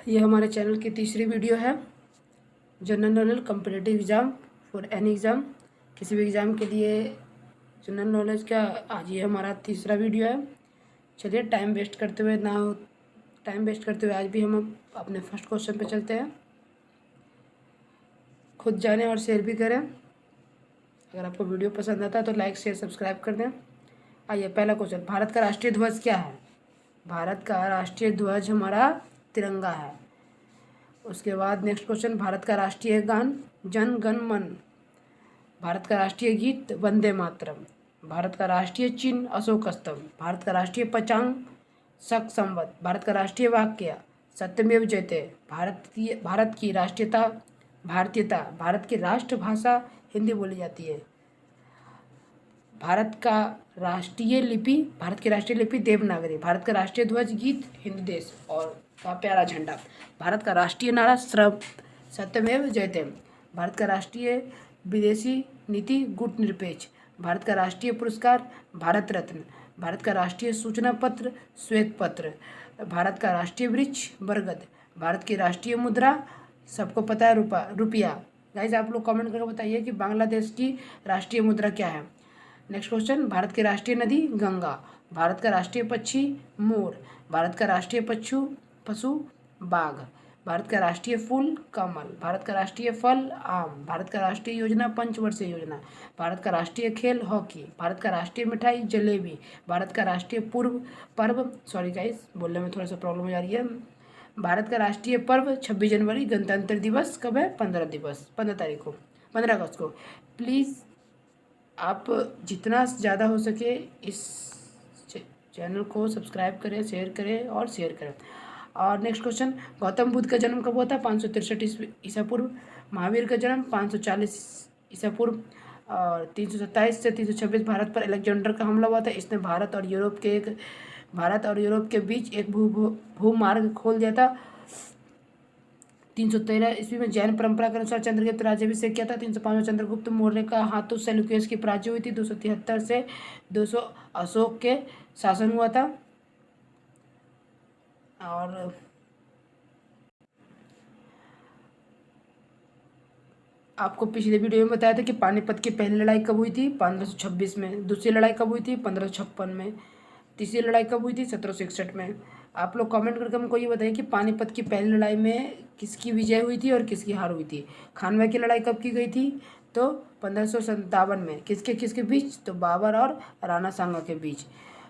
ये हमारे चैनल की तीसरी वीडियो है। General knowledge competitive exam for any exam, किसी भी एग्ज़ाम के लिए जनरल नॉलेज का आज ये हमारा तीसरा वीडियो है। चलिए टाइम वेस्ट करते हुए आज भी हम अपने फर्स्ट क्वेश्चन पे चलते हैं। खुद जानें और शेयर भी करें। अगर आपको वीडियो पसंद आता है तो लाइक शेयर सब्सक्राइब कर दें। आइए पहला क्वेश्चन, भारत का राष्ट्रीय ध्वज क्या है? भारत का राष्ट्रीय ध्वज हमारा तिरंगा है। उसके बाद नेक्स्ट क्वेश्चन, भारत का राष्ट्रीय गान जन गण मन। भारत का राष्ट्रीय गीत वंदे मातरम। भारत का राष्ट्रीय चिन्ह अशोक स्तंभ। भारत का राष्ट्रीय पंचांग शक संवत। भारत का राष्ट्रीय वाक्य सत्यमेव जयते। भारत की भारतीयता, भारत की राष्ट्रभाषा हिंदी बोली जाती है। भारत की राष्ट्रीय लिपि देवनागरी। भारत का राष्ट्रीय ध्वज गीत हिंद देश और का प्यारा झंडा। भारत का राष्ट्रीय नारा सत्यमेव जयते। भारत का राष्ट्रीय विदेशी नीति गुटनिरपेक्ष। भारत का राष्ट्रीय पुरस्कार भारत रत्न। भारत का राष्ट्रीय सूचना पत्र श्वेत पत्र। भारत का राष्ट्रीय वृक्ष बरगद। भारत की राष्ट्रीय मुद्रा सबको पता है रुपया। गाइस आप लोग कमेंट करके बताइए कि बांग्लादेश की राष्ट्रीय मुद्रा क्या है। नेक्स्ट क्वेश्चन, भारत की राष्ट्रीय नदी गंगा। भारत का राष्ट्रीय पक्षी मोर। भारत का राष्ट्रीय पशु बाघ। भारत का राष्ट्रीय फूल कमल। भारत का राष्ट्रीय फल आम। भारत का राष्ट्रीय योजना पंचवर्षीय योजना। भारत का राष्ट्रीय खेल हॉकी। भारत का राष्ट्रीय मिठाई जलेबी। भारत का राष्ट्रीय पर्व सॉरी गाइस बोलने में थोड़ा सा प्रॉब्लम हो जा रही है। भारत का राष्ट्रीय पर्व 26 जनवरी। गणतंत्र दिवस कब है? 15 तारीख को, 15 अगस्त को। प्लीज़ आप जितना ज़्यादा हो सके इस चैनल को सब्सक्राइब करें, शेयर करें। और नेक्स्ट क्वेश्चन, गौतम बुद्ध का जन्म कब हुआ था? 563 ईसा पूर्व। महावीर का जन्म 540 ईसा पूर्व। और 327 से 326 भारत पर अलेक्जेंडर का हमला हुआ था। इसने भारत और यूरोप के बीच एक भूमार्ग खोल दिया था। 313 ईस्वी में जैन परंपरा के अनुसार चंद्रगुप्त राज्याभिषेक किया था। 305 में चंद्रगुप्त मौर्य का हाथों सेल्यूकस की पराजय हुई थी। 273 से 200 अशोक के शासन हुआ था। और आपको पिछले वीडियो में बताया था कि पानीपत की पहली लड़ाई कब हुई थी? 1526 में। दूसरी लड़ाई कब हुई थी? 1556 में। तीसरी लड़ाई कब हुई थी? 1761 में। आप लोग कमेंट करके हमको ये बताइए कि पानीपत की पहली लड़ाई में किसकी विजय हुई थी और किसकी हार हुई थी। खानवा की लड़ाई कब की गई थी? तो 1557 में। किसके बीच? तो बाबर और राणा सांगा के बीच।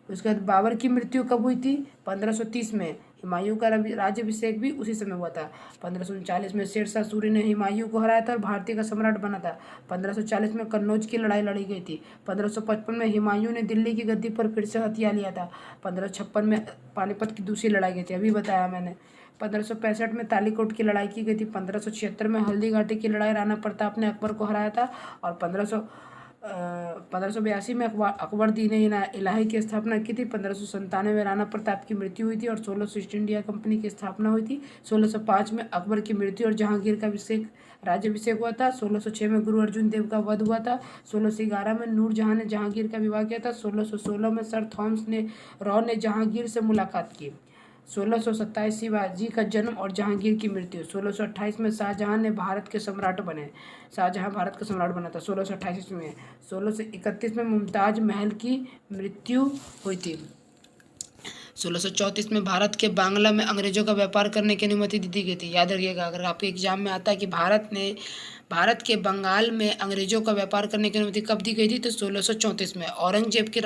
उसके बाद बाबर की मृत्यु कब हुई थी? 1530 में। हुमायूं का राज्याभिषेक भी उसी समय हुआ था। 1539 में शेरशाह सूरी ने हुमायूं को हराया था और भारतीय का सम्राट बना था। 1540 में कन्नौज की लड़ाई लड़ी गई थी। 1555 में हुमायूं ने दिल्ली की गद्दी पर फिर से हथिया लिया था। 1556 में पानीपत की दूसरी लड़ाई गई थी, अभी बताया मैंने। 1565 में तालीकोट की लड़ाई की गई थी। 1576 में हल्दी घाटी की लड़ाई राणा प्रताप ने अकबर को हराया था। और 1582 में अकबर दी ने इलाही की स्थापना की थी। 1597 में राणा प्रताप की मृत्यु हुई थी और 1600 ईस्ट इंडिया कंपनी की स्थापना हुई थी। 1605 में अकबर की मृत्यु और जहांगीर का राज्याभिषेक हुआ था। 1606 में गुरु अर्जुन देव का वध हुआ था। 1611 में नूरजहां ने जहांगीर का विवाह किया था। 1616 में सर थॉमस रॉ ने जहांगीर से मुलाकात की। 1627 शिवाजी का जन्म और जहांगीर की मृत्यु। 1628 में शाहजहां भारत के सम्राट बना था 1628 में। 1631 में मुमताज महल की मृत्यु हुई थी। 1634 में भारत के बांग्ला में अंग्रेजों का व्यापार करने की अनुमति दी गई थी। याद रखिएगा, अगर आपके एग्जाम में आता है कि भारत के बंगाल में अंग्रेजों का व्यापार करने की अनुमति कब दी गई थी? तो 1634 में। औरंगजेब का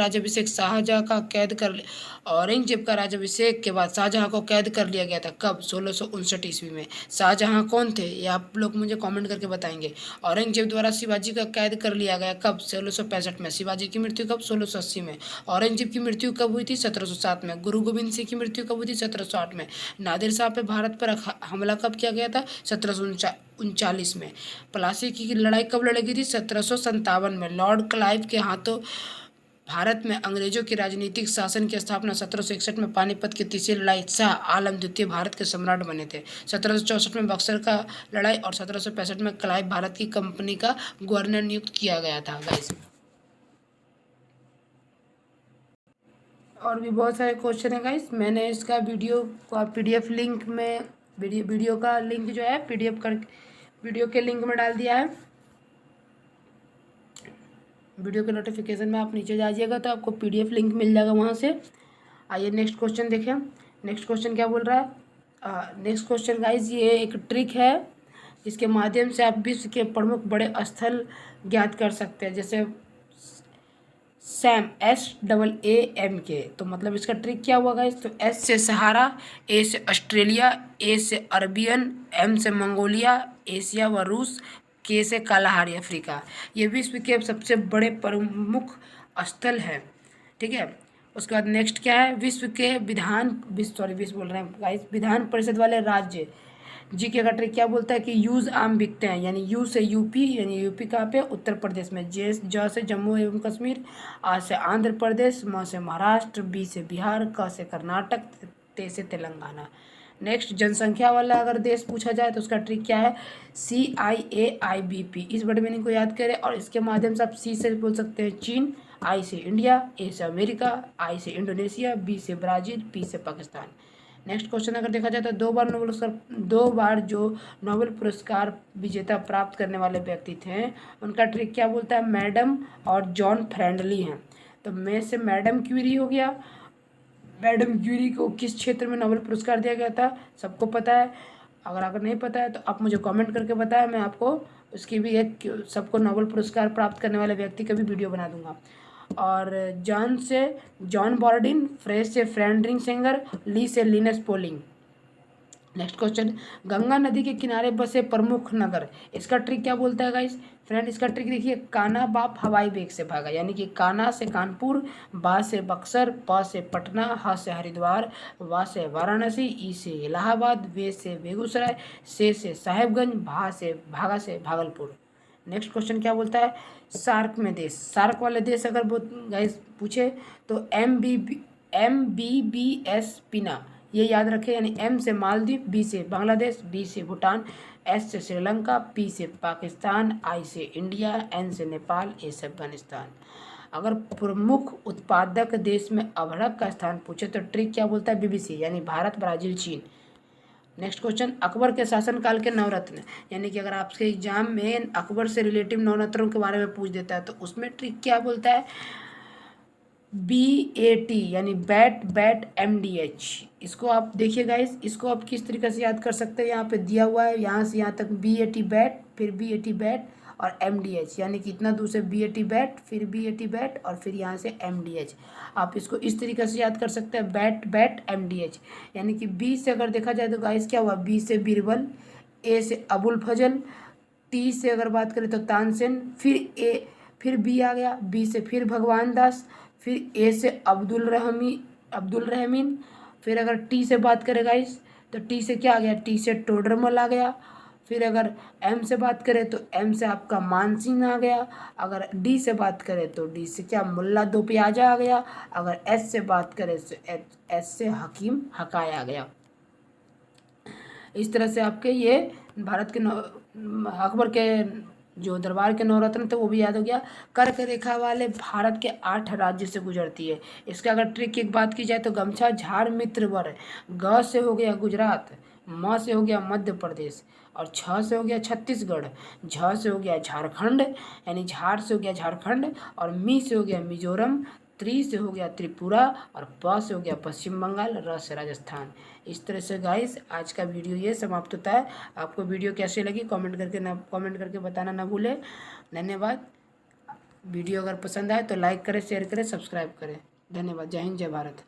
राज्याभिषेक के बाद शाहजहां को कैद कर लिया गया था। कब? 1659 ईस्वी में। शाहजहां कौन थे ये आप लोग मुझे कमेंट करके बताएंगे। औरंगजेब द्वारा शिवाजी का कैद कर लिया गया कब? 1665 में। शिवाजी की मृत्यु कब? 1680 में। औरंगजेब की मृत्यु कब हुई थी? 1707 में। गुरु गोविंद सिंह की मृत्यु कब हुई थी? 1708 में। नादिर शाह पे भारत पर हमला कब किया गया था? 1739 में। प्लासी की लड़ाई कब लड़ी गई थी? 1757 में। लॉर्ड क्लाइव के हाथों भारत में अंग्रेजों के राजनीतिक शासन की स्थापना। 1761 में पानीपत की तीसरी लड़ाई, शाह आलम द्वितीय भारत के सम्राट बने थे। 1764 में बक्सर का लड़ाई और 1765 में क्लाइव भारत की कंपनी का गवर्नर नियुक्त किया गया था। गाइस और भी बहुत सारे क्वेश्चन है गाइस, मैंने इसका वीडियो को आप PDF लिंक में वीडियो का लिंक जो है PDF कर वीडियो के लिंक में डाल दिया है। वीडियो के नोटिफिकेशन में आप नीचे जाइएगा तो आपको PDF लिंक मिल जाएगा वहाँ से। आइए नेक्स्ट क्वेश्चन देखें। नेक्स्ट क्वेश्चन क्या बोल रहा है। नेक्स्ट क्वेश्चन गाइज, ये एक ट्रिक है जिसके माध्यम से आप विश्व के प्रमुख बड़े स्थल ज्ञात कर सकते हैं, जैसे सैम SAAMK। तो मतलब इसका ट्रिक क्या हुआ गाइस, तो S से सहारा, A से ऑस्ट्रेलिया, A से अरबियन, M से मंगोलिया, एशिया व रूस, K से कालाहारी अफ्रीका। ये विश्व के सबसे बड़े प्रमुख स्थल है, ठीक है। उसके बाद नेक्स्ट क्या है, विश्व बोल रहे हैं गाइस, विधान परिषद वाले राज्य। जीके का ट्रिक क्या बोलता है कि यूज आम बिकते हैं, यानी यू से यूपी, यानी यूपी कहाँ पे, उत्तर प्रदेश में। ज से जम्मू एवं कश्मीर, आ से आंध्र प्रदेश, म से महाराष्ट्र, बी से बिहार, क से कर्नाटक, ते से तेलंगाना। नेक्स्ट जनसंख्या वाला अगर देश पूछा जाए तो उसका ट्रिक क्या है, CIAIBP। इस वर्ड मीनिंग को याद करें और इसके माध्यम से आप C से बोल सकते हैं चीन, I से इंडिया, A से अमेरिका, I से इंडोनेशिया, B से ब्राज़ील, P से पाकिस्तान। नेक्स्ट क्वेश्चन अगर देखा जाए तो दो बार जो नोबेल पुरस्कार विजेता प्राप्त करने वाले व्यक्ति थे, उनका ट्रिक क्या बोलता है, मैडम और जॉन फ्रेंडली हैं। तो में से मैडम क्यूरी हो गया। मैडम क्यूरी को किस क्षेत्र में नोबेल पुरस्कार दिया गया था, सबको पता है। अगर नहीं पता है तो आप मुझे कमेंट करके बताएं, मैं आपको उसकी भी एक सबको नोबेल पुरस्कार प्राप्त करने वाले व्यक्ति का भी वीडियो बना दूंगा। और जॉन से जॉन बॉर्डिन, फ्रेज से फ्रेडरिक सेंगर, ली से Linus polling. Next question, Ganga नदी के किनारे बसे प्रमुख नगर। इसका ट्रिक क्या बोलता है गाइस, फ्रेंड इसका ट्रिक देखिए, काना बाप हवाई वेग से भागा, यानी कि काना से कानपुर, बा से बक्सर, प से पटना, ह से हरिद्वार, वा से वाराणसी, ई से इलाहाबाद, वे से बेगूसराय, से साहेबगंज, भागा से भागलपुर। नेक्स्ट क्वेश्चन क्या बोलता है, सार्क में देश। सार्क वाले देश अगर गाइस पूछे तो MBBS पिना, ये याद रखें, यानी M से मालदीव, B से बांग्लादेश, B से भूटान, S से श्रीलंका, P से पाकिस्तान, I से इंडिया, N से नेपाल, A से अफगानिस्तान। अगर प्रमुख उत्पादक देश में अभड़क का स्थान पूछे तो ट्रिक क्या बोलता है, BBC, यानी भारत, ब्राज़ील, चीन। नेक्स्ट क्वेश्चन, अकबर के शासनकाल के नवरत्न। यानी कि अगर आपके एग्जाम में अकबर से रिलेटिव नवरत्नों के बारे में पूछ देता है तो उसमें ट्रिक क्या बोलता है, BAT, यानी बैट MDH। इसको आप देखिए गाइस, इसको आप किस तरीके से याद कर सकते हैं, यहाँ पे दिया हुआ है, यहाँ से यहाँ तक BAT बैट, फिर BAT बैट और MDH, यानी कि इतना दूर से BAT बैट, फिर BAT बैट और फिर यहाँ से MDH। आप इसको इस तरीके से याद कर सकते हैं, बैट MDH। यानी कि B से अगर देखा जाए तो गाइस क्या हुआ, B से बीरबल, A से अबुल फजल, T से अगर बात करें तो तानसेन, फिर B आ गया, B से फिर भगवान दास, फिर A से अब्दुल रहमीन। फिर अगर T से बात करें गाइस तो T से क्या आ गया, T से टोडरमल आ गया। फिर अगर M से बात करें तो M से आपका मानसिंह आ गया। अगर D से बात करें तो D से क्या, मुल्ला दो प्याजा आ गया। अगर S से बात करें तो S से हकीम हकाय आ गया। इस तरह से आपके ये भारत के अकबर के जो दरबार के नवरत्न थे वो भी याद हो गया। कर्क रेखा वाले भारत के 8 राज्य से गुजरती है। इसका अगर ट्रिक की बात की जाए तो गमछा, झाड़, मित्र, वर। ग से हो गया गुजरात, म से हो गया मध्य प्रदेश और छ से हो गया छत्तीसगढ़, झ से हो गया झारखंड, यानी झाड़ से हो गया झारखंड और मी से हो गया मिजोरम, त्रि से हो गया त्रिपुरा और प से हो गया पश्चिम बंगाल, र से राजस्थान। इस तरह से गाइस आज का वीडियो ये समाप्त होता है। आपको वीडियो कैसे लगी कमेंट करके बताना ना भूलें। धन्यवाद। वीडियो अगर पसंद आए तो लाइक करें, शेयर करें, सब्सक्राइब करें। धन्यवाद। जय हिंद, जय भारत।